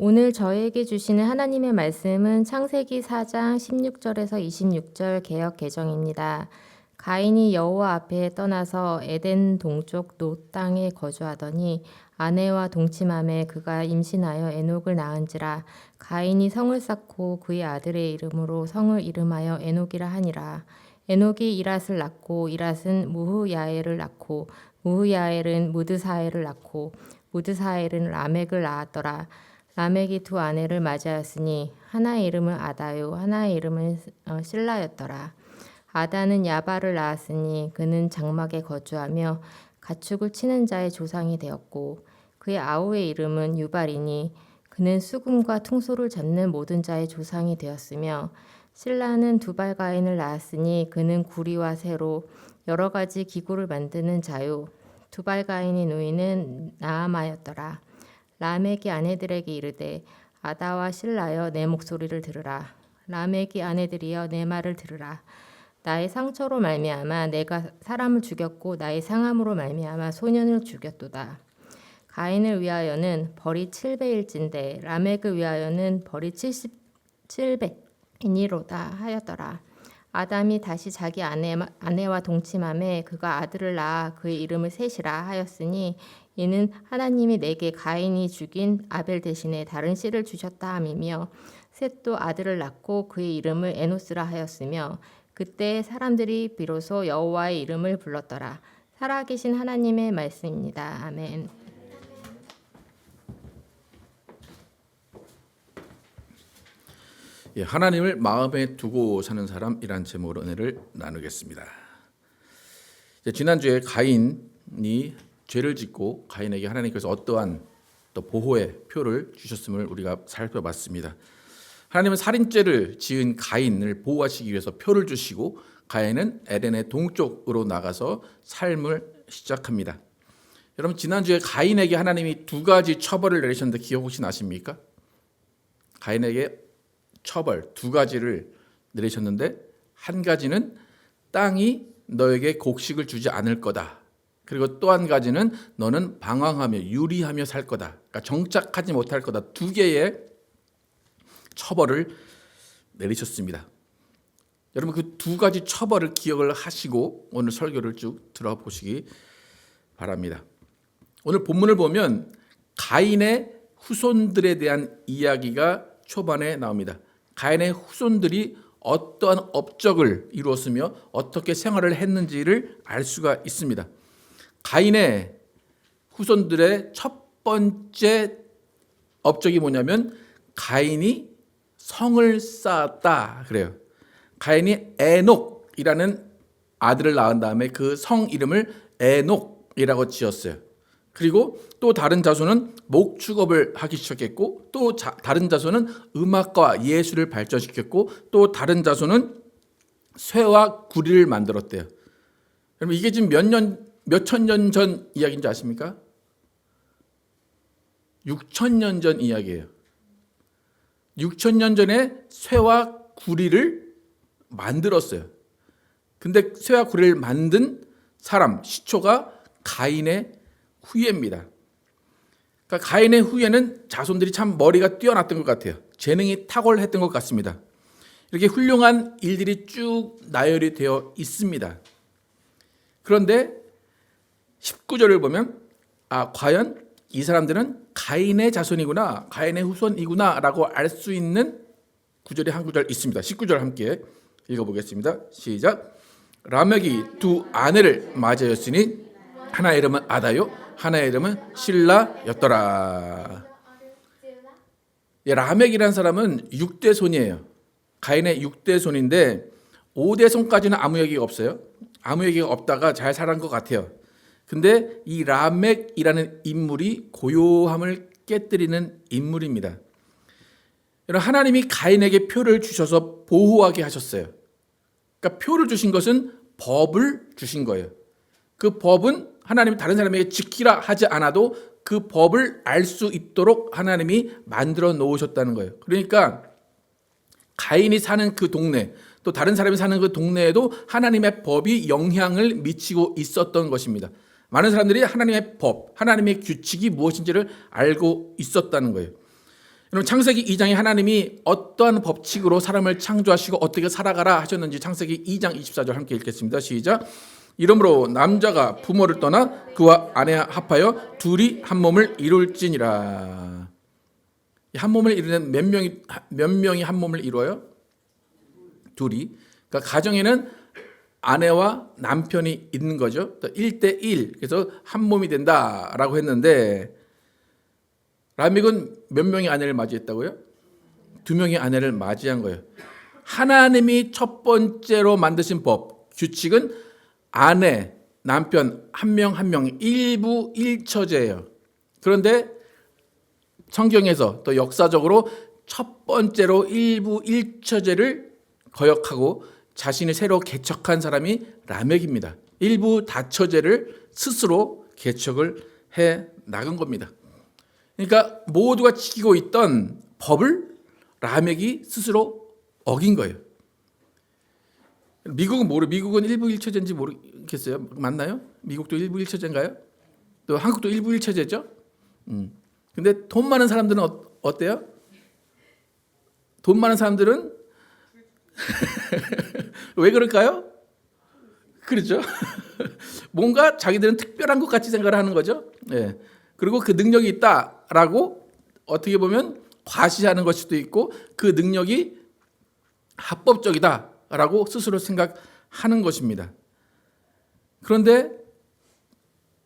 오늘 저에게 주시는 하나님의 말씀은 창세기 4장 16절에서 26절 개역 개정입니다. 가인이 여호와 앞에 떠나서 에덴 동쪽 놋 땅에 거주하더니 아내와 동침함에 그가 임신하여 에녹을 낳은지라. 가인이 성을 쌓고 그의 아들의 이름으로 성을 이름하여 에녹이라 하니라. 에녹이 이랏을 낳고 이랏은 무흐야엘을 낳고 무흐야엘은 무드사엘을 낳고 무드사엘은 라멕을 낳았더라. 라멕이 두 아내를 맞이하였으니 하나의 이름은 아다요 하나의 이름은 실라였더라. 아다는 야발을 낳았으니 그는 장막에 거주하며 가축을 치는 자의 조상이 되었고 그의 아우의 이름은 유발이니 그는 수금과 퉁소를 잡는 모든 자의 조상이 되었으며 실라는 두발가인을 낳았으니 그는 구리와 새로 여러 가지 기구를 만드는 자요 두발가인의 누이는 나아마였더라. 라멕이 아내들에게 이르되 아다와 실라여 내 목소리를 들으라. 라멕이 아내들이여 내 말을 들으라. 나의 상처로 말미암아 내가 사람을 죽였고 나의 상함으로 말미암아 소년을 죽였도다. 가인을 위하여는 벌이 7배일진데 라멕을 위하여는 벌이 77배이니로다 하였더라. 아담이 다시 자기 아내와 동침함에 그가 아들을 낳아 그의 이름을 셋이라 하였으니 이는 하나님이 내게 가인이 죽인 아벨 대신에 다른 씨를 주셨다 함이며 셋도 아들을 낳고 그의 이름을 에노스라 하였으며 그때 사람들이 비로소 여호와의 이름을 불렀더라. 살아계신 하나님의 말씀입니다. 아멘. 하나님을 마음에 두고 사는 사람이란 제목으로 은혜를 나누겠습니다. 지난주에 가인이 죄를 짓고 가인에게 하나님께서 어떠한 또 보호의 표를 주셨음을 우리가 살펴봤습니다. 하나님은 살인죄를 지은 가인을 보호하시기 위해서 표를 주시고 가인은 에덴의 동쪽으로 나가서 삶을 시작합니다. 여러분, 지난주에 가인에게 하나님이 두 가지 처벌을 내리셨는데 기억 혹시 나십니까? 가인에게 처벌 두 가지를 내리셨는데 한 가지는 땅이 너에게 곡식을 주지 않을 거다. 그리고 또 한 가지는 너는 방황하며 유리하며 살 거다. 그러니까 정착하지 못할 거다. 두 개의 처벌을 내리셨습니다. 여러분, 그 두 가지 처벌을 기억을 하시고 오늘 설교를 쭉 들어보시기 바랍니다. 오늘 본문을 보면 가인의 후손들에 대한 이야기가 초반에 나옵니다. 가인의 후손들이 어떠한 업적을 이루었으며 어떻게 생활을 했는지를 알 수가 있습니다. 가인의 후손들의 첫 번째 업적이 뭐냐면 가인이 성을 쌓았다 그래요. 가인이 에녹이라는 아들을 낳은 다음에 그 성 이름을 에녹이라고 지었어요. 그리고 또 다른 자손은 목축업을 하기 시작했고 또 다른 자손은 음악과 예술을 발전시켰고 또 다른 자손은 쇠와 구리를 만들었대요. 여러분, 이게 지금 몇 천 년 전 이야기인지 아십니까? 6,000년 전 이야기예요. 6,000년 전에 쇠와 구리를 만들었어요. 근데 쇠와 구리를 만든 사람, 시초가 가인의 후예입니다. 그러니까 가인의 후예는 자손들이 참 머리가 뛰어났던 것 같아요. 재능이 탁월했던 것 같습니다. 이렇게 훌륭한 일들이 쭉 나열이 되어 있습니다. 그런데 19절을 보면 과연 이 사람들은 가인의 자손이구나, 가인의 후손이구나 라고 알 수 있는 구절이 한 구절 있습니다. 19절 함께 읽어보겠습니다. 시작. 라멕이 두 아내를 맞이하였으니 하나의 이름은 아다요 하나의 이름은 실라였더라. 라멕이라는 사람은 6대 손이에요. 가인의 6대 손인데 5대 손까지는 아무 얘기가 없어요. 아무 얘기가 없다가 잘 살은 것 같아요. 근데 이 라멕이라는 인물이 고요함을 깨뜨리는 인물입니다. 여러분, 하나님이 가인에게 표를 주셔서 보호하게 하셨어요. 그러니까 표를 주신 것은 법을 주신 거예요. 그 법은 하나님이 다른 사람에게 지키라 하지 않아도 그 법을 알 수 있도록 하나님이 만들어 놓으셨다는 거예요. 그러니까 가인이 사는 그 동네, 또 다른 사람이 사는 그 동네에도 하나님의 법이 영향을 미치고 있었던 것입니다. 많은 사람들이 하나님의 법, 하나님의 규칙이 무엇인지를 알고 있었다는 거예요. 여러분 창세기 2장에 하나님이 어떠한 법칙으로 사람을 창조하시고 어떻게 살아가라 하셨는지 창세기 2장 24절 함께 읽겠습니다. 시작. 이러므로 남자가 부모를 떠나 그와 아내와 합하여 둘이 한 몸을 이룰지니라. 한 몸을 이루는 몇 명이 한 몸을 이루어요? 둘이. 그러니까 가정에는 아내와 남편이 있는 거죠. 1대1. 그래서 한 몸이 된다라고 했는데 라멕은 몇 명의 아내를 맞이했다고요? 2명의 아내를 맞이한 거예요. 하나님이 첫 번째로 만드신 법, 규칙은 아내, 남편 한 명 한 명 일부 일처제예요. 그런데 성경에서 또 역사적으로 첫 번째로 일부 일처제를 거역하고 자신이 새로 개척한 사람이 라멕입니다. 일부 다처제를 스스로 개척을 해 나간 겁니다. 그러니까 모두가 지키고 있던 법을 라멕이 스스로 어긴 거예요. 미국은 일부 일처제인지 모르겠어요. 맞나요? 미국도 일부 일처제인가요? 또 한국도 일부 일처제죠. 근데 돈 많은 사람들은 어때요? 돈 많은 사람들은 왜 그럴까요? 그렇죠. 뭔가 자기들은 특별한 것 같이 생각을 하는 거죠. 예. 그리고 그 능력이 있다라고 어떻게 보면 과시하는 걸 수도 있고 그 능력이 합법적이다라고 스스로 생각하는 것입니다. 그런데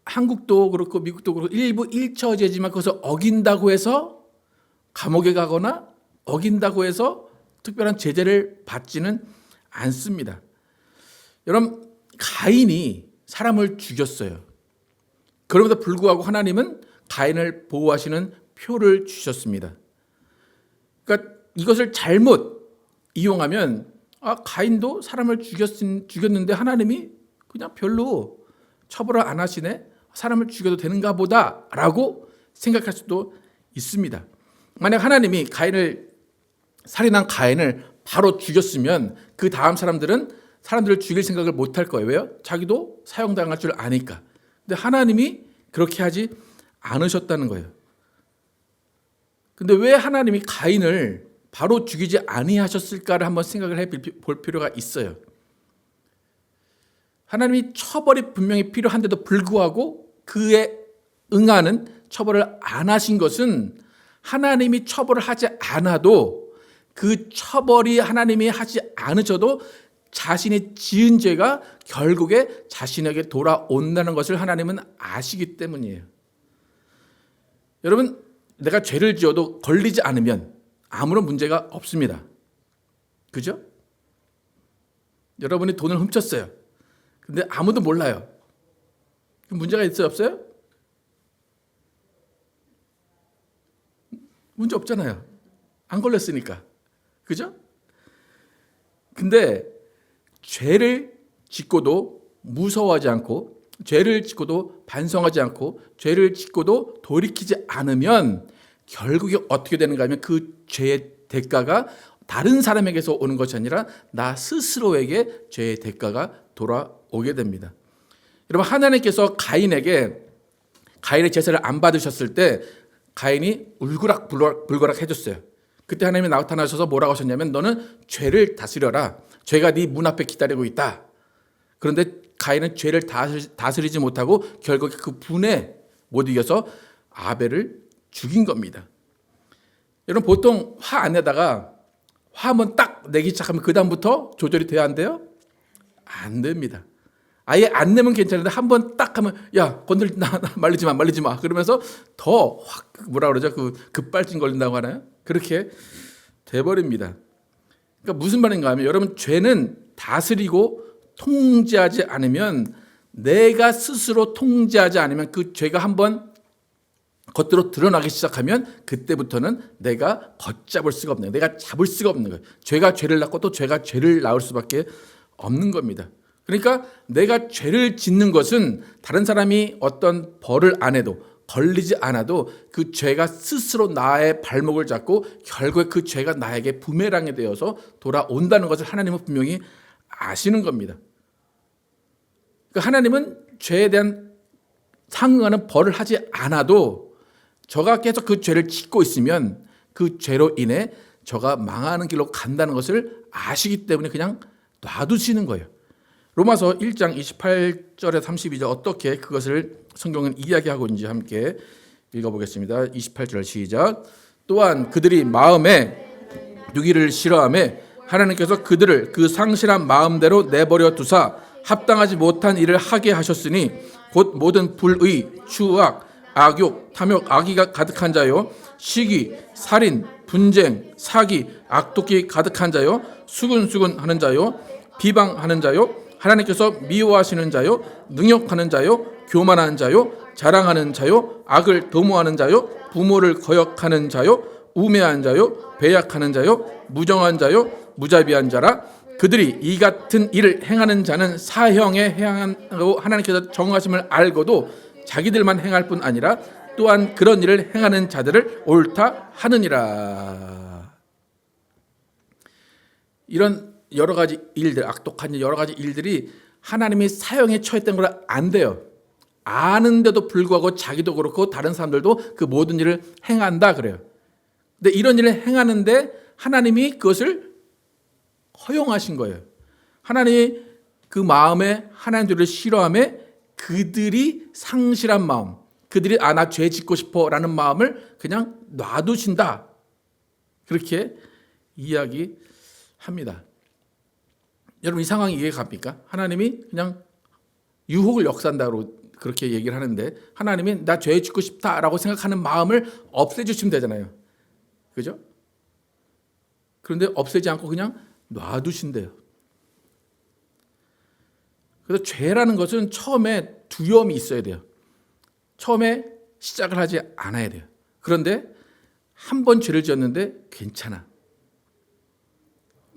한국도 그렇고 미국도 그렇고 일부 일처제지만 그것을 어긴다고 해서 감옥에 가거나 어긴다고 해서 특별한 제재를 받지는 않습니다. 여러분 가인이 사람을 죽였어요. 그럼에도 불구하고 하나님은 가인을 보호하시는 표를 주셨습니다. 그러니까 이것을 잘못 이용하면 가인도 사람을 죽였는데 하나님이 그냥 별로 처벌을 안 하시네. 사람을 죽여도 되는가 보다라고 생각할 수도 있습니다. 만약 하나님이 살인한 가인을 바로 죽였으면 그 다음 사람들을 죽일 생각을 못 할 거예요. 왜요? 자기도 사형당할 줄 아니까. 근데 하나님이 그렇게 하지 않으셨다는 거예요. 근데 왜 하나님이 가인을 바로 죽이지 아니하셨을까를 한번 생각을 해볼 필요가 있어요. 하나님이 처벌이 분명히 필요한데도 불구하고 그에 응하는 처벌을 안 하신 것은 하나님이 처벌을 하지 않아도 그 처벌이 하나님이 하지 않으셔도 자신이 지은 죄가 결국에 자신에게 돌아온다는 것을 하나님은 아시기 때문이에요. 여러분, 내가 죄를 지어도 걸리지 않으면 아무런 문제가 없습니다. 그죠? 여러분이 돈을 훔쳤어요. 근데 아무도 몰라요. 문제가 있어요, 없어요? 문제 없잖아요. 안 걸렸으니까. 그죠? 근데 죄를 짓고도 무서워하지 않고 죄를 짓고도 반성하지 않고 죄를 짓고도 돌이키지 않으면 결국에 어떻게 되는가 하면 그 죄의 대가가 다른 사람에게서 오는 것이 아니라 나 스스로에게 죄의 대가가 돌아오게 됩니다. 여러분 하나님께서 가인의 제사를 안 받으셨을 때 가인이 울그락불그락 해줬어요. 그때 하나님이 나타나셔서 뭐라고 하셨냐면 너는 죄를 다스려라. 죄가 네 문 앞에 기다리고 있다. 그런데 가인은 죄를 다스리지 못하고 결국 그 분에 못 이겨서 아벨을 죽인 겁니다. 여러분 보통 화 안 내다가 화 한번 딱 내기 시작하면 그 다음부터 조절이 돼야 안 돼요? 안 됩니다. 아예 안 내면 괜찮은데 한번 딱 하면 야 나 말리지 마 그러면서 더 확 뭐라 그러죠? 그 급발진 걸린다고 하나요? 그렇게 돼버립니다. 그러니까 무슨 말인가 하면 여러분 죄는 다스리고 통제하지 않으면 내가 스스로 통제하지 않으면 그 죄가 한번 겉으로 드러나기 시작하면 그때부터는 내가 걷잡을 수가 없는 거예요. 내가 잡을 수가 없는 거예요. 죄가 죄를 낳고 또 죄가 죄를 낳을 수밖에 없는 겁니다. 그러니까 내가 죄를 짓는 것은 다른 사람이 어떤 벌을 안 해도 걸리지 않아도 그 죄가 스스로 나의 발목을 잡고 결국에 그 죄가 나에게 부메랑이 되어서 돌아온다는 것을 하나님은 분명히 아시는 겁니다. 그러니까 하나님은 죄에 대한 상응하는 벌을 하지 않아도 저가 계속 그 죄를 짓고 있으면 그 죄로 인해 저가 망하는 길로 간다는 것을 아시기 때문에 그냥 놔두시는 거예요. 로마서 1장 28절에 32절 어떻게 그것을 성경은 이야기하고 있는지 함께 읽어보겠습니다. 28절 시작. 또한 그들이 마음에 누기를 싫어하며 하나님께서 그들을 그 상실한 마음대로 내버려 두사 합당하지 못한 일을 하게 하셨으니 곧 모든 불의, 추악, 악욕, 탐욕, 악의가 가득한 자요, 시기, 살인, 분쟁, 사기, 악독이 가득한 자요, 수근수근하는 자요, 비방하는 자요, 하나님께서 미워하시는 자요, 능욕하는 자요, 교만한 자요, 자랑하는 자요, 악을 도모하는 자요, 부모를 거역하는 자요, 우매한 자요, 배약하는 자요, 무정한 자요, 무자비한 자라. 그들이 이 같은 일을 행하는 자는 사형에 해당하고 하나님께서 정하심을 알고도 자기들만 행할 뿐 아니라 또한 그런 일을 행하는 자들을 옳다 하느니라. 이런 여러 가지 일들, 악독한 여러 가지 일들이 하나님이 사형에 처했던 걸 안 돼요. 아는데도 불구하고 자기도 그렇고 다른 사람들도 그 모든 일을 행한다 그래요. 근데 이런 일을 행하는데 하나님이 그것을 허용하신 거예요. 하나님이 그 마음에 하나님들을 싫어하며 그들이 상실한 마음, 그들이 나 죄 짓고 싶어라는 마음을 그냥 놔두신다. 그렇게 이야기합니다. 여러분 이 상황이 이해가 갑니까? 하나님이 그냥 유혹을 역사한다고 그렇게 얘기를 하는데 하나님이 나 죄 짓고 싶다라고 생각하는 마음을 없애주시면 되잖아요. 그죠? 그런데 없애지 않고 그냥 놔두신대요. 그래서 죄라는 것은 처음에 두려움이 있어야 돼요. 처음에 시작을 하지 않아야 돼요. 그런데 한 번 죄를 지었는데 괜찮아.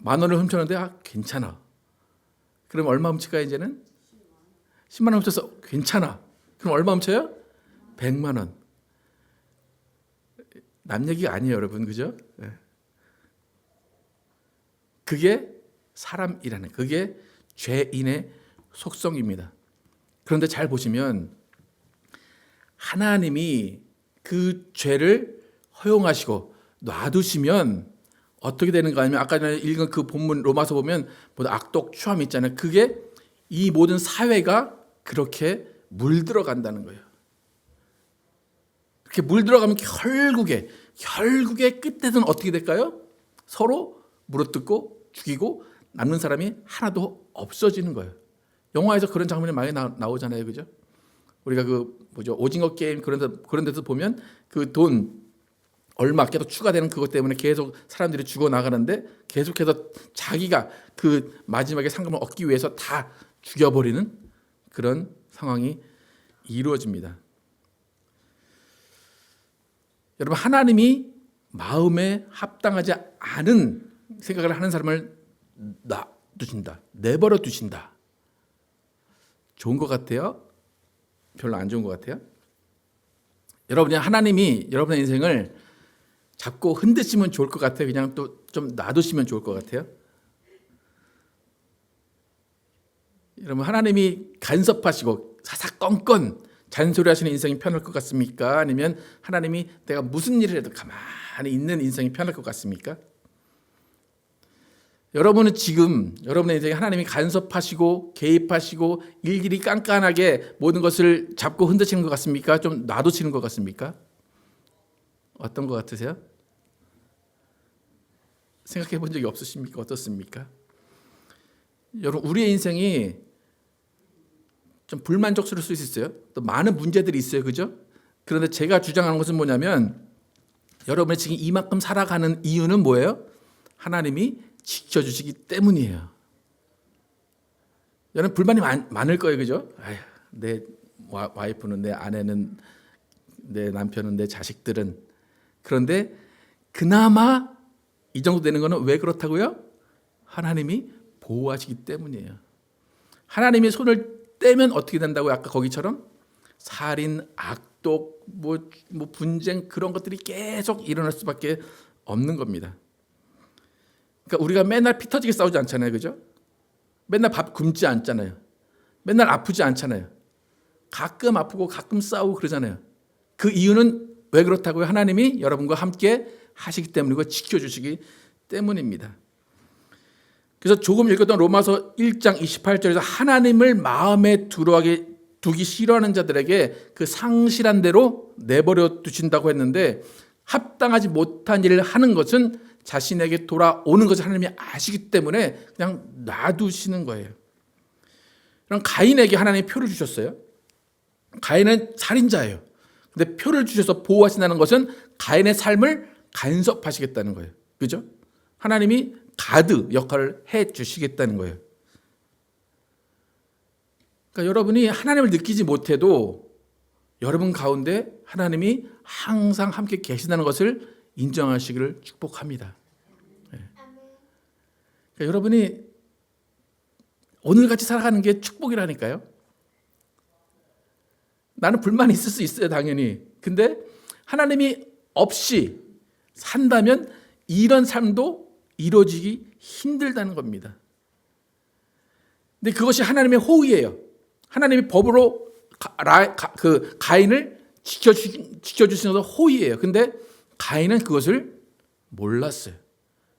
10,000원을 훔쳤는데 괜찮아. 그럼 얼마 훔칠까요 이제는? 10만 원 훔쳐서 괜찮아. 그럼 얼마 훔쳐요? 100만 원. 남 얘기가 아니에요 여러분. 그죠? 그게 사람이라는, 그게 죄인의 속성입니다. 그런데 잘 보시면 하나님이 그 죄를 허용하시고 놔두시면 어떻게 되는가 하면 아까 전에 읽은 그 본문 로마서 보면 악독, 추함 있잖아요. 그게 이 모든 사회가 그렇게 물들어간다는 거예요. 그렇게 물들어가면 결국에 끝에서는 어떻게 될까요? 서로 물어뜯고 죽이고 남는 사람이 하나도 없어지는 거예요. 영화에서 그런 장면이 많이 나오잖아요, 그죠? 우리가 오징어 게임 그런 데서 보면 그 돈 얼마 계속 추가되는 그것 때문에 계속 사람들이 죽어 나가는데 계속해서 자기가 그 마지막에 상금을 얻기 위해서 다 죽여버리는 그런 상황이 이루어집니다. 여러분 하나님이 마음에 합당하지 않은 생각을 하는 사람을 놔두신다. 내버려 두신다. 좋은 것 같아요? 별로 안 좋은 것 같아요? 여러분이 하나님이 여러분의 인생을 잡고 흔드시면 좋을 것 같아요? 그냥 또 좀 놔두시면 좋을 것 같아요? 여러분 하나님이 간섭하시고 사사건건 잔소리하시는 인생이 편할 것 같습니까? 아니면 하나님이 내가 무슨 일을 해도 가만히 있는 인생이 편할 것 같습니까? 여러분은 지금 여러분의 인생에 하나님이 간섭하시고 개입하시고 일일이 깐깐하게 모든 것을 잡고 흔드시는 것 같습니까? 좀 놔두시는 것 같습니까? 어떤 것 같으세요? 생각해 본 적이 없으십니까? 어떻습니까? 여러분 우리의 인생이 좀 불만족스러울 수 있어요. 또 많은 문제들이 있어요. 그죠? 그런데 제가 주장하는 것은 뭐냐면 여러분이 지금 이만큼 살아가는 이유는 뭐예요? 하나님이 지켜주시기 때문이에요. 여러분 불만이 많을 거예요. 그죠? 아휴, 내 와이프는, 내 아내는, 내 남편은, 내 자식들은. 그런데 그나마 이 정도 되는 거는 왜 그렇다고요? 하나님이 보호하시기 때문이에요. 하나님이 손을 떼면 어떻게 된다고요? 아까 거기처럼 살인, 악독, 분쟁 그런 것들이 계속 일어날 수밖에 없는 겁니다. 그러니까 우리가 맨날 피 터지게 싸우지 않잖아요. 그죠? 맨날 밥 굶지 않잖아요. 맨날 아프지 않잖아요. 가끔 아프고 가끔 싸우고 그러잖아요. 그 이유는 왜 그렇다고요? 하나님이 여러분과 함께 하시기 때문이고 지켜주시기 때문입니다. 그래서 조금 읽었던 로마서 1장 28절에서 하나님을 마음에 두기 싫어하는 자들에게 그 상실한 대로 내버려 두신다고 했는데, 합당하지 못한 일을 하는 것은 자신에게 돌아오는 것을 하나님이 아시기 때문에 그냥 놔두시는 거예요. 그럼 가인에게 하나님이 표를 주셨어요. 가인은 살인자예요. 근데 표를 주셔서 보호하신다는 것은 가인의 삶을 간섭하시겠다는 거예요. 그죠? 하나님이 가드 역할을 해 주시겠다는 거예요. 그러니까 여러분이 하나님을 느끼지 못해도 여러분 가운데 하나님이 항상 함께 계신다는 것을 인정하시기를 축복합니다. 그러니까 여러분이 오늘같이 살아가는 게 축복이라니까요. 나는 불만이 있을 수 있어요, 당연히. 근데 하나님이 없이 산다면 이런 삶도 이루어지기 힘들다는 겁니다. 근데 그것이 하나님의 호의예요. 하나님의 법으로 가인을 지켜주시는 것도 호의예요. 근데 가인은 그것을 몰랐어요.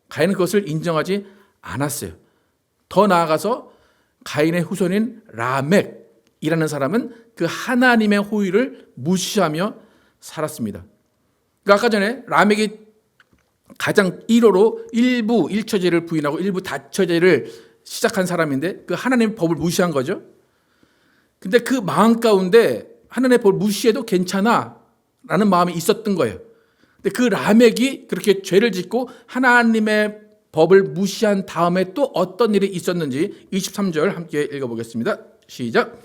가인은 그것을 인정하지 않았어요. 더 나아가서 가인의 후손인 라멕이라는 사람은 그 하나님의 호의를 무시하며 살았습니다. 그러니까 아까 전에 라멕이 가장 1호로 일부 일처제를 부인하고 일부 다처제를 시작한 사람인데 그 하나님의 법을 무시한 거죠. 근데 그 마음 가운데 하나님의 법을 무시해도 괜찮아 라는 마음이 있었던 거예요. 근데 그 라멕이 그렇게 죄를 짓고 하나님의 법을 무시한 다음에 또 어떤 일이 있었는지 23절 함께 읽어보겠습니다. 시작.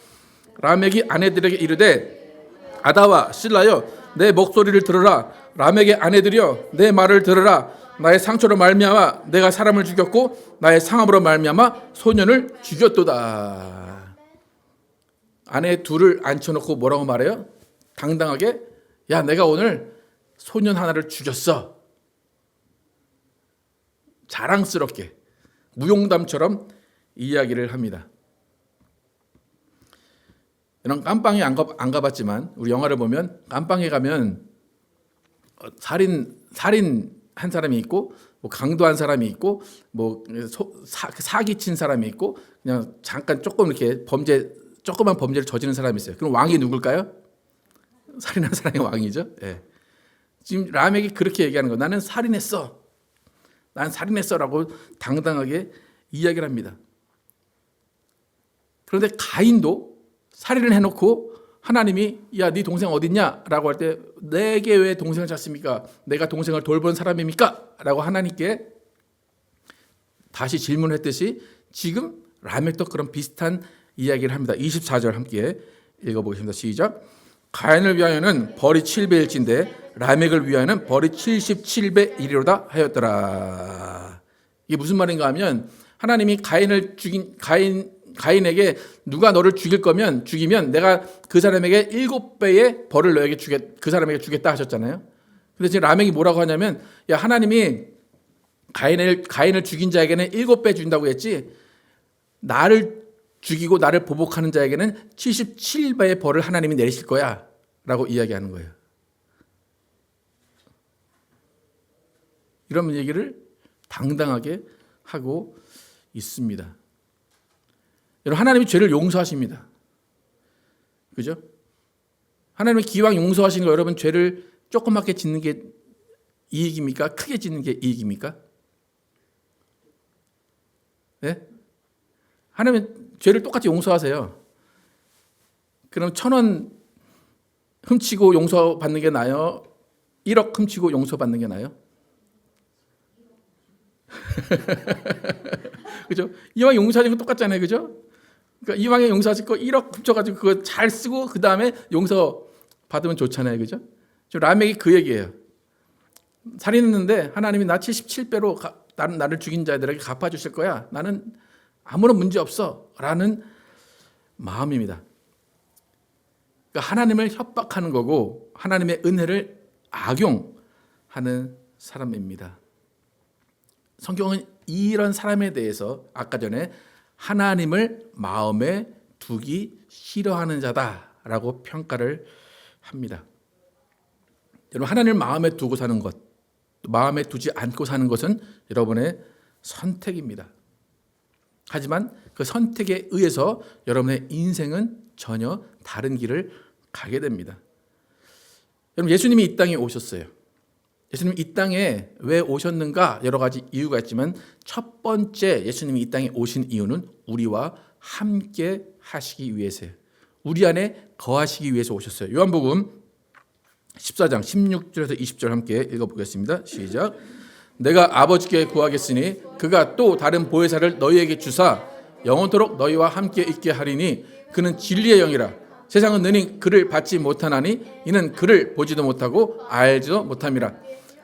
라멕이 아내들에게 이르되 아다와 실라여 내 목소리를 들으라. 라멕의 아내들이여 내 말을 들으라. 나의 상처로 말미암아 내가 사람을 죽였고 나의 상함으로 말미암아 소년을 죽였도다. 아내 둘을 앉혀놓고 뭐라고 말해요? 당당하게 야 내가 오늘 소년 하나를 죽였어. 자랑스럽게 무용담처럼 이야기를 합니다. 이런 깜빵에 안 가봤지만 우리 영화를 보면 깜빵에 가면 살인 한 사람이 있고 뭐 강도한 사람이 있고 뭐 사기 친 사람이 있고 그냥 잠깐 조금 이렇게 조그만 범죄를 저지른 사람이 있어요. 그럼 왕이 누굴까요? 살인한 사람이 왕이죠. 예. 지금 라멕이 그렇게 얘기하는 거. 나는 살인했어. 난 살인했어라고 당당하게 이야기를 합니다. 그런데 가인도 살인을 해놓고 하나님이 야, 네 동생 어딨냐? 라고 할 때 내게 왜 동생을 찾습니까? 내가 동생을 돌본 사람입니까? 라고 하나님께 다시 질문했듯이 지금 라멕도 그런 비슷한 이야기를 합니다. 24절 함께 읽어보겠습니다. 시작. 가인을 위하여는 벌이 7배일진데 라멕을 위하여는 벌이 77배 이리로다 하였더라. 이게 무슨 말인가 하면 하나님이 가인에게 누가 너를 죽이면 내가 그 사람에게 7배의 벌을 너에게 그 사람에게 주겠다 하셨잖아요. 근데 지금 라멕이 뭐라고 하냐면 야 하나님이 가인을 죽인 자에게는 7배 준다고 했지 나를 죽이고 나를 보복하는 자에게는 77배의 벌을 하나님이 내리실 거야 라고 이야기하는 거예요. 이런 얘기를 당당하게 하고 있습니다. 여러분 하나님이 죄를 용서하십니다. 그죠? 하나님이 기왕 용서하시는 거 여러분 죄를 조그맣게 짓는 게 이익입니까? 크게 짓는 게 이익입니까? 네? 하나님은 죄를 똑같이 용서하세요. 그럼 1,000원 훔치고 용서받는 게 나아요? 1억 훔치고 용서받는 게 나아요? 그죠? 이왕 용서하신 거 똑같잖아요. 그죠? 그러니까 이왕에 용서하실 거 1억 훔쳐가지고 그거 잘 쓰고 그 다음에 용서 받으면 좋잖아요. 그죠? 지금 라멕이 그 얘기예요. 살인했는데 하나님이 나 77배로 나를 죽인 자들에게 갚아주실 거야. 나는 아무런 문제 없어. 라는 마음입니다. 그러니까 하나님을 협박하는 거고 하나님의 은혜를 악용하는 사람입니다. 성경은 이런 사람에 대해서 아까 전에 하나님을 마음에 두기 싫어하는 자다라고 평가를 합니다. 여러분 하나님을 마음에 두고 사는 것도 마음에 두지 않고 사는 것은 여러분의 선택입니다. 하지만 그 선택에 의해서 여러분의 인생은 전혀 다른 길을 가게 됩니다. 여러분, 예수님이 이 땅에 오셨어요. 예수님이 이 땅에 왜 오셨는가? 여러 가지 이유가 있지만 첫 번째 예수님이 이 땅에 오신 이유는 우리와 함께 하시기 위해서예요. 우리 안에 거하시기 위해서 오셨어요. 요한복음 14장 16절에서 20절 함께 읽어보겠습니다. 시작. 내가 아버지께 구하겠으니 그가 또 다른 보혜사를 너희에게 주사 영원토록 너희와 함께 있게 하리니 그는 진리의 영이라. 세상은 능히 그를 받지 못하나니 이는 그를 보지도 못하고 알지도 못함이라.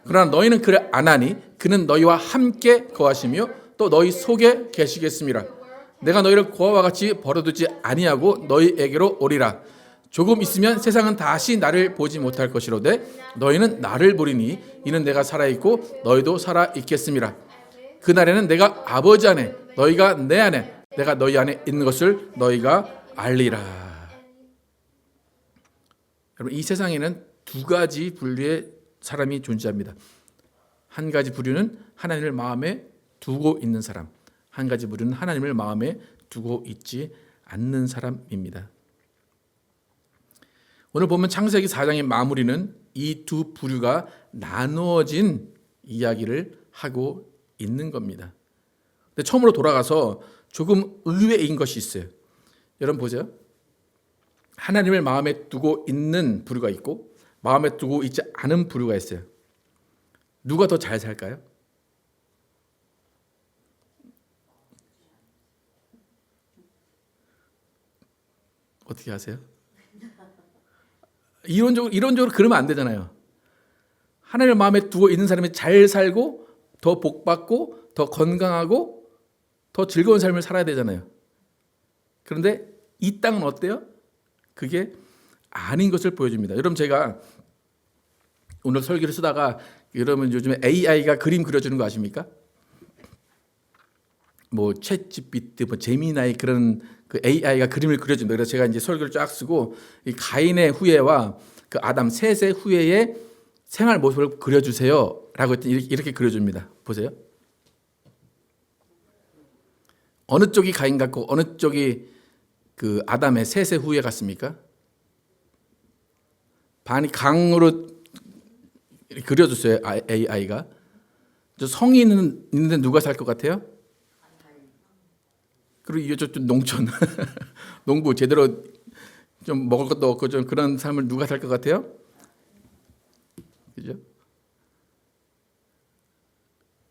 그러나 너희는 그를 아나니 그는 너희와 함께 거하시며 또 너희 속에 계시겠음이라. 내가 너희를 고아와 같이 버려두지 아니하고 너희에게로 오리라. 조금 있으면 세상은 다시 나를 보지 못할 것이로되 너희는 나를 보리니 이는 내가 살아있고 너희도 살아있겠음이라. 그날에는 내가 아버지 안에 너희가 내 안에 내가 너희 안에 있는 것을 너희가 알리라. 여러분, 이 세상에는 두 가지 분류의 사람이 존재합니다. 한 가지 부류는 하나님을 마음에 두고 있는 사람, 한 가지 부류는 하나님을 마음에 두고 있지 않는 사람입니다. 오늘 보면 창세기 4장의 마무리는 이 두 부류가 나누어진 이야기를 하고 있는 겁니다. 근데 처음으로 돌아가서 조금 의외인 것이 있어요. 여러분 보세요. 하나님을 마음에 두고 있는 부류가 있고 마음에 두고 있지 않은 부류가 있어요. 누가 더 잘 살까요? 어떻게 하세요? 이론적으로 그러면 안 되잖아요. 하나님을 마음에 두고 있는 사람이 잘 살고 더 복받고 더 건강하고 더 즐거운 삶을 살아야 되잖아요. 그런데 이 땅은 어때요? 그게 아닌 것을 보여줍니다. 여러분, 제가 오늘 설교를 쓰다가 여러분 요즘에 AI가 그림 그려주는 거 아십니까? 뭐 챗GPT, 뭐 제미나이 그런 그 AI가 그림을 그려준다. 그래서 제가 이제 설교를 쫙 쓰고 이 가인의 후예와 그 아담 셋의 후예의 생활 모습을 그려주세요라고 했더니 이렇게 그려줍니다. 보세요. 어느 쪽이 가인 같고 어느 쪽이 그 아담의 셋의 후예 같습니까? 반이 강으로 그려줬어요. AI가. 저 성이 있는데 누가 살 것 같아요? 그리고 이게 좀 농촌, 농부 제대로 좀 먹을 것도 없고 좀 그런 삶을 누가 살 것 같아요? 그죠?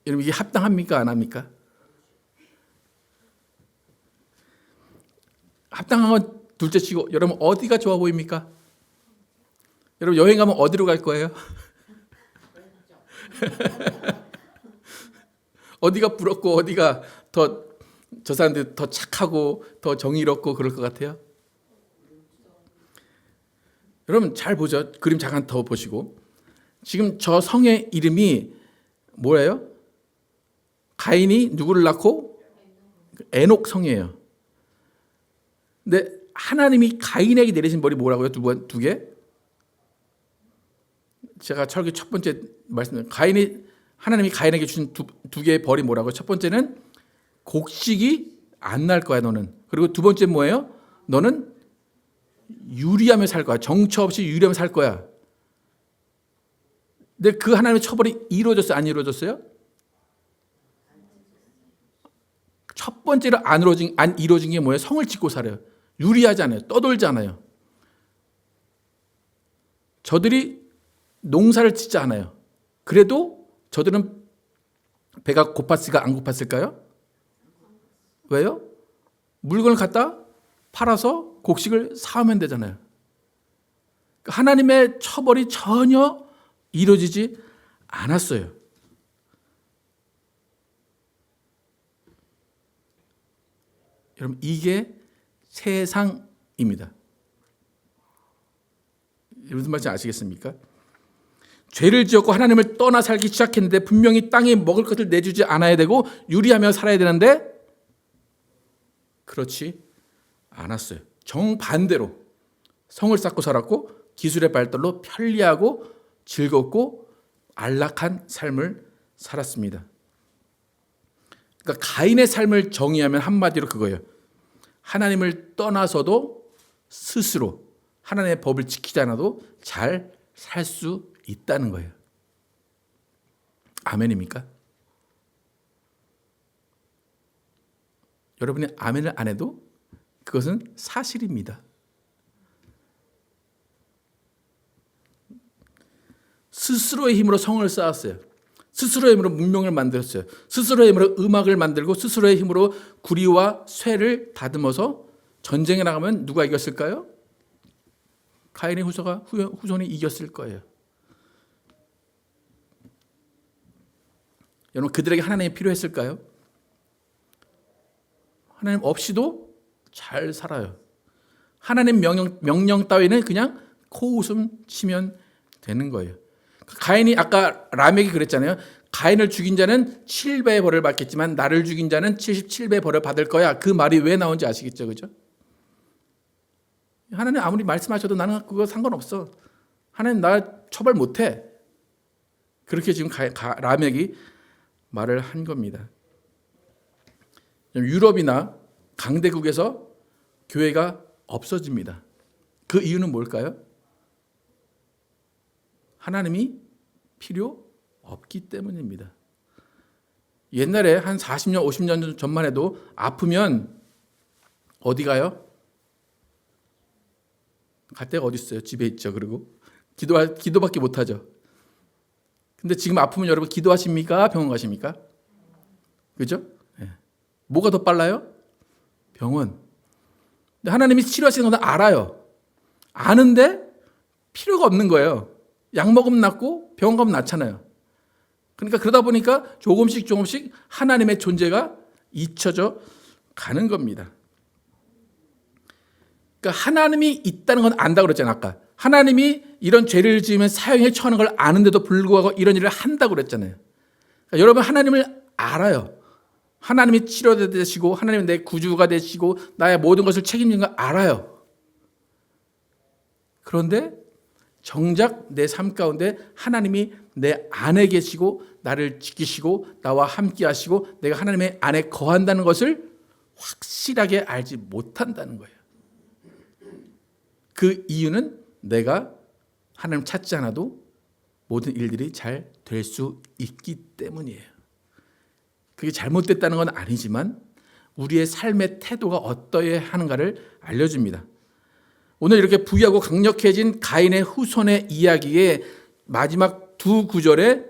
여러분, 이게 합당합니까? 안 합니까? 합당한 건 둘째치고 여러분 어디가 좋아 보입니까? 여러분 여행 가면 어디로 갈 거예요? 어디가 부럽고 어디가 더 저 사람들 더 착하고 더 정의롭고 그럴 것 같아요? 여러분 잘 보죠. 그림 잠깐 더 보시고 지금 저 성의 이름이 뭐예요? 가인이 누구를 낳고? 에녹 성이에요. 근데 하나님이 가인에게 내리신 벌이 뭐라고요? 두 개? 제가 철기 첫 번째 말씀, 하나님이 가인에게 주신 두 개의 벌이 뭐라고요? 첫 번째는 곡식이 안 날 거야, 너는. 그리고 두 번째 뭐예요? 너는 유리하며 살 거야. 정처 없이 유리하며 살 거야. 근데 그 하나님의 처벌이 이루어졌어요? 안 이루어졌어요? 첫 번째로 안 이루어진 게 뭐예요? 성을 짓고 살아요. 유리하지 않아요. 떠돌지 않아요. 저들이 농사를 짓지 않아요. 그래도 저들은 배가 고팠을까 안 고팠을까요? 왜요? 물건을 갖다 팔아서 곡식을 사오면 되잖아요. 하나님의 처벌이 전혀 이루어지지 않았어요. 여러분 이게 세상입니다. 무슨 말인지 아시겠습니까? 죄를 지었고 하나님을 떠나 살기 시작했는데 분명히 땅에 먹을 것을 내주지 않아야 되고 유리하며 살아야 되는데 그렇지 않았어요. 정반대로 성을 쌓고 살았고 기술의 발달로 편리하고 즐겁고 안락한 삶을 살았습니다. 그러니까 가인의 삶을 정의하면 한마디로 그거예요. 하나님을 떠나서도 스스로 하나님의 법을 지키지 않아도 잘 살 수 있다는 거예요. 아멘입니까? 여러분이 아멘을 안 해도 그것은 사실입니다. 스스로의 힘으로 성을 쌓았어요. 스스로의 힘으로 문명을 만들었어요. 스스로의 힘으로 음악을 만들고 스스로의 힘으로 구리와 쇠를 다듬어서 전쟁에 나가면 누가 이겼을까요? 가인의 후손이 이겼을 거예요. 여러분, 그들에게 하나님이 필요했을까요? 하나님 없이도 잘 살아요. 하나님 명령 따위는 그냥 코웃음 치면 되는 거예요. 가인이 아까 라멕이 그랬잖아요. 가인을 죽인 자는 7배의 벌을 받겠지만 나를 죽인 자는 77배의 벌을 받을 거야. 그 말이 왜 나온지 아시겠죠? 그죠? 하나님 아무리 말씀하셔도 나는 그거 상관없어. 하나님 나 처벌 못해. 그렇게 지금 라멕이 말을 한 겁니다. 유럽이나 강대국에서 교회가 없어집니다. 그 이유는 뭘까요? 하나님이 필요 없기 때문입니다. 옛날에 한 40년, 50년 전만 해도 아프면 어디 가요? 갈 데가 어디 있어요? 집에 있죠. 그리고 기도밖에 못 하죠. 근데 지금 아프면 여러분 기도하십니까? 병원 가십니까? 그죠? 네. 뭐가 더 빨라요? 병원. 근데 하나님이 치료하시는 건 알아요. 아는데 필요가 없는 거예요. 약 먹으면 낫고 병원 가면 낫잖아요. 그러니까 그러다 보니까 조금씩 하나님의 존재가 잊혀져 가는 겁니다. 그러니까 하나님이 있다는 건 안다고 그랬잖아요. 아까 하나님이 이런 죄를 지으면 사형에 처하는 걸 아는데도 불구하고 이런 일을 한다고 그랬잖아요. 그러니까 여러분 하나님을 알아요. 하나님이 치료자 되시고 하나님이 내 구주가 되시고 나의 모든 것을 책임지는 걸 알아요. 그런데 정작 내 삶 가운데 하나님이 내 안에 계시고 나를 지키시고 나와 함께 하시고 내가 하나님의 안에 거한다는 것을 확실하게 알지 못한다는 거예요. 그 이유는 내가 하나님 찾지 않아도 모든 일들이 잘 될 수 있기 때문이에요. 그게 잘못됐다는 건 아니지만 우리의 삶의 태도가 어떠해야 하는가를 알려줍니다. 오늘 이렇게 부유하고 강력해진 가인의 후손의 이야기의 마지막 두 구절에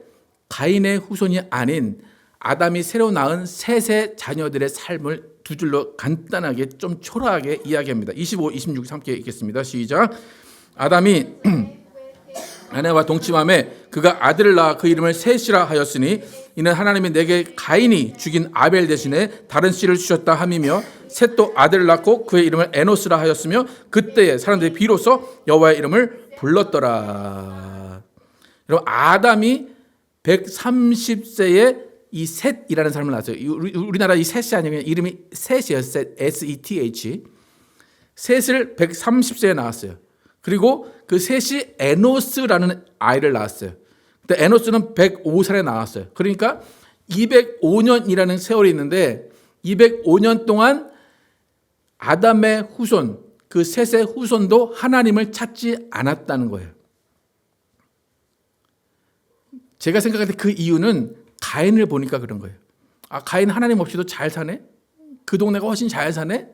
가인의 후손이 아닌 아담이 새로 낳은 셋의 자녀들의 삶을 두 줄로 간단하게 좀 초라하게 이야기합니다. 25, 26 함께 읽겠습니다. 시작. 아담이 아내와 동침함에 그가 아들을 낳아 그 이름을 셋이라 하였으니 이는 하나님이 내게 가인이 죽인 아벨 대신에 다른 씨를 주셨다 함이며 셋도 아들을 낳고 그의 이름을 에노스라 하였으며 그때에 사람들이 비로소 여호와의 이름을 불렀더라. 여러분 아담이 130세에 이 셋이라는 사람을 낳았어요. 우리나라 이 셋이 아니면 이름이 셋이에요. 셋, SETH. 셋을 130세에 낳았어요. 그리고 그 셋이 에노스라는 아이를 낳았어요. 근데 에노스는 105살에 나왔어요. 그러니까 205년이라는 세월이 있는데 205년 동안 아담의 후손, 그 셋의 후손도 하나님을 찾지 않았다는 거예요. 제가 생각할 때 그 이유는 가인을 보니까 그런 거예요. 아, 가인 하나님 없이도 잘 사네? 그 동네가 훨씬 잘 사네?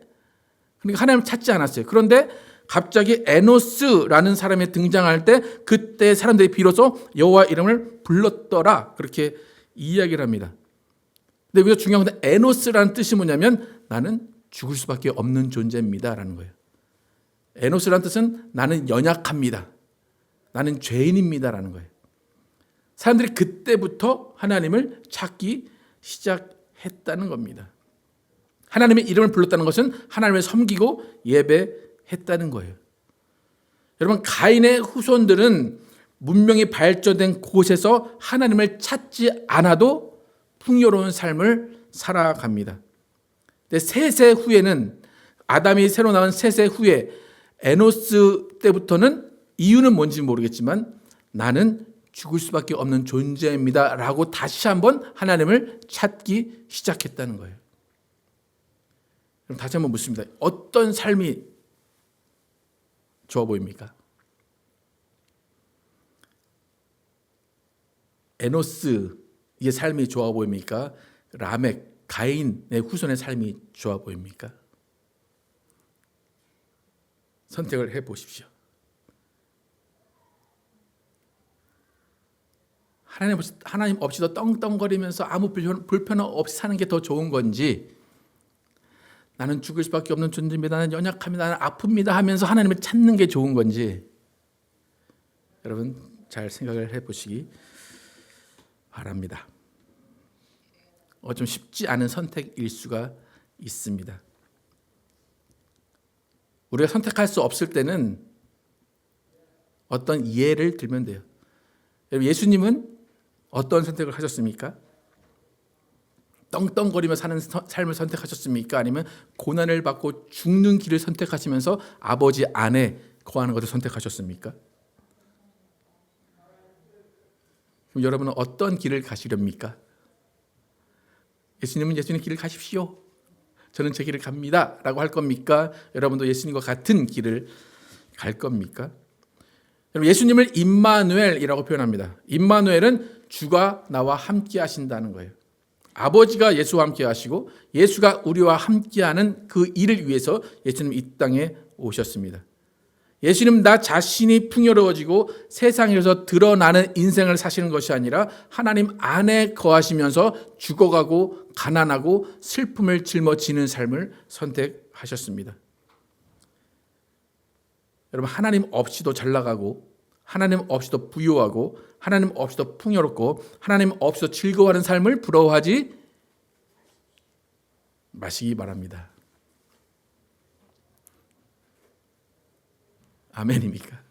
그러니까 하나님을 찾지 않았어요. 그런데 갑자기 에노스라는 사람이 등장할 때 그때 사람들이 비로소 여호와 이름을 불렀더라. 그렇게 이야기를 합니다. 근데 여기서 중요한 건 에노스라는 뜻이 뭐냐면 나는 죽을 수밖에 없는 존재입니다. 라는 거예요. 에노스라는 뜻은 나는 연약합니다. 나는 죄인입니다. 라는 거예요. 사람들이 그때부터 하나님을 찾기 시작했다는 겁니다. 하나님의 이름을 불렀다는 것은 하나님을 섬기고 예배했다는 거예요. 여러분 가인의 후손들은 문명이 발전된 곳에서 하나님을 찾지 않아도 풍요로운 삶을 살아갑니다. 근데 셋의 후에는 아담이 새로 낳은 셋의 후에 에노스 때부터는 이유는 뭔지 모르겠지만 나는 죽을 수밖에 없는 존재입니다라고 다시 한번 하나님을 찾기 시작했다는 거예요. 그럼 다시 한번 묻습니다. 어떤 삶이 좋아 보입니까? 에노스의 삶이 좋아 보입니까? 라멕, 가인의 후손의 삶이 좋아 보입니까? 선택을 해 보십시오. 하나님 없이도 떵떵거리면서 아무 불편 없이 사는 게 더 좋은 건지, 나는 죽을 수밖에 없는 존재입니다, 나는 연약합니다, 나는 아픕니다 하면서 하나님을 찾는 게 좋은 건지, 여러분 잘 생각을 해보시기 바랍니다. 좀 쉽지 않은 선택일 수가 있습니다. 우리가 선택할 수 없을 때는 어떤 예를 들면 돼요. 예수님은 어떤 선택을 하셨습니까? 떵떵거리며 사는 삶을 선택하셨습니까? 아니면 고난을 받고 죽는 길을 선택하시면서 아버지 안에 거하는 것을 선택하셨습니까? 그럼 여러분은 어떤 길을 가시렵니까? 예수님은 예수님 길을 가십시오, 저는 제 길을 갑니다 라고 할 겁니까? 여러분도 예수님과 같은 길을 갈 겁니까? 예수님을 임마누엘이라고 표현합니다. 임마누엘은 주가 나와 함께 하신다는 거예요. 아버지가 예수와 함께 하시고 예수가 우리와 함께하는 그 일을 위해서 예수님 이 땅에 오셨습니다. 예수님 나 자신이 풍요로워지고 세상에서 드러나는 인생을 사시는 것이 아니라 하나님 안에 거하시면서 죽어가고 가난하고 슬픔을 짊어지는 삶을 선택하셨습니다. 여러분, 하나님 없이도 잘 나가고 하나님 없이도 부유하고 하나님 없이도 풍요롭고 하나님 없이도 즐거워하는 삶을 부러워하지 마시기 바랍니다. 아멘입니까?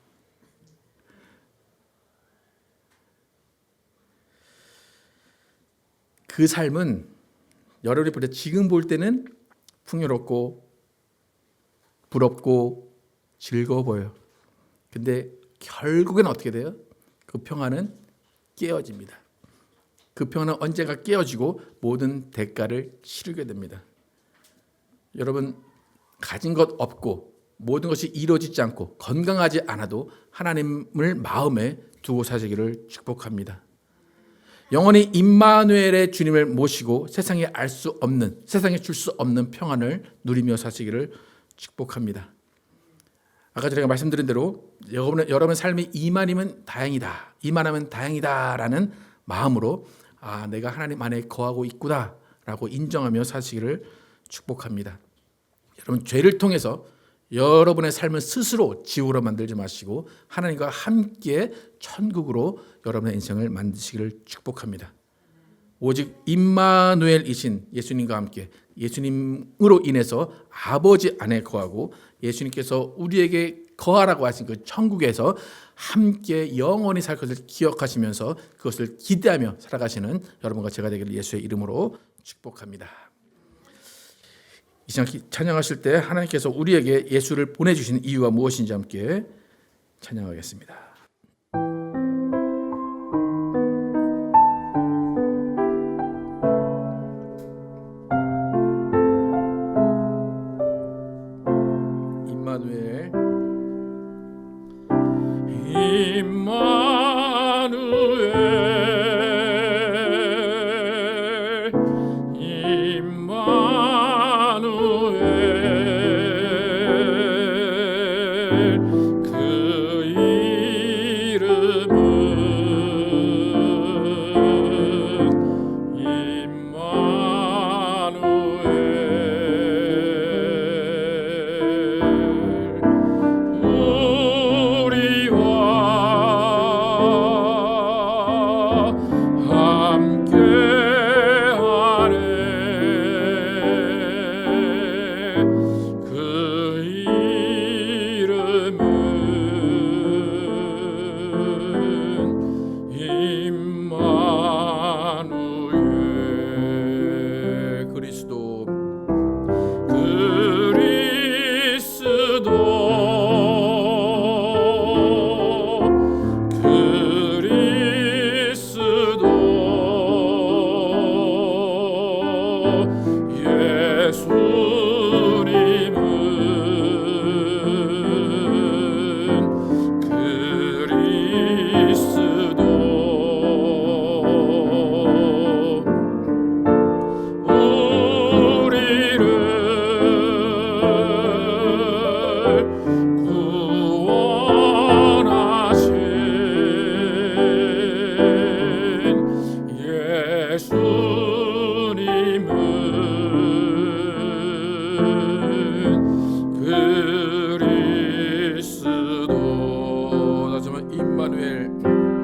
그 삶은 여러분이 볼 때 지금 볼 때는 풍요롭고 부럽고 즐거워 보여요. 근데 결국엔 어떻게 돼요? 그 평안은 깨어집니다. 그 평안은 언젠가 깨어지고 모든 대가를 치르게 됩니다. 여러분, 가진 것 없고 모든 것이 이루어지지 않고 건강하지 않아도 하나님을 마음에 두고 사시기를 축복합니다. 영원히 임마누엘의 주님을 모시고 세상에 알 수 없는, 세상에 줄 수 없는 평안을 누리며 사시기를 축복합니다. 아까 제가 말씀드린 대로 여러분의 삶이 이만하면 다행이다라는 마음으로 내가 하나님 안에 거하고 있구나라고 인정하며 사시기를 축복합니다. 여러분, 죄를 통해서 여러분의 삶을 스스로 지옥으로 만들지 마시고 하나님과 함께 천국으로 여러분의 인생을 만드시기를 축복합니다. 오직 임마누엘이신 예수님과 함께 예수님으로 인해서 아버지 안에 거하고 예수님께서 우리에게 거하라고 하신 그 천국에서 함께 영원히 살 것을 기억하시면서 그것을 기대하며 살아가시는 여러분과 제가 되기를 예수의 이름으로 축복합니다. 이 시간 찬양하실 때 하나님께서 우리에게 예수를 보내주신 이유가 무엇인지 함께 찬양하겠습니다. 임마누엘 그 사무엘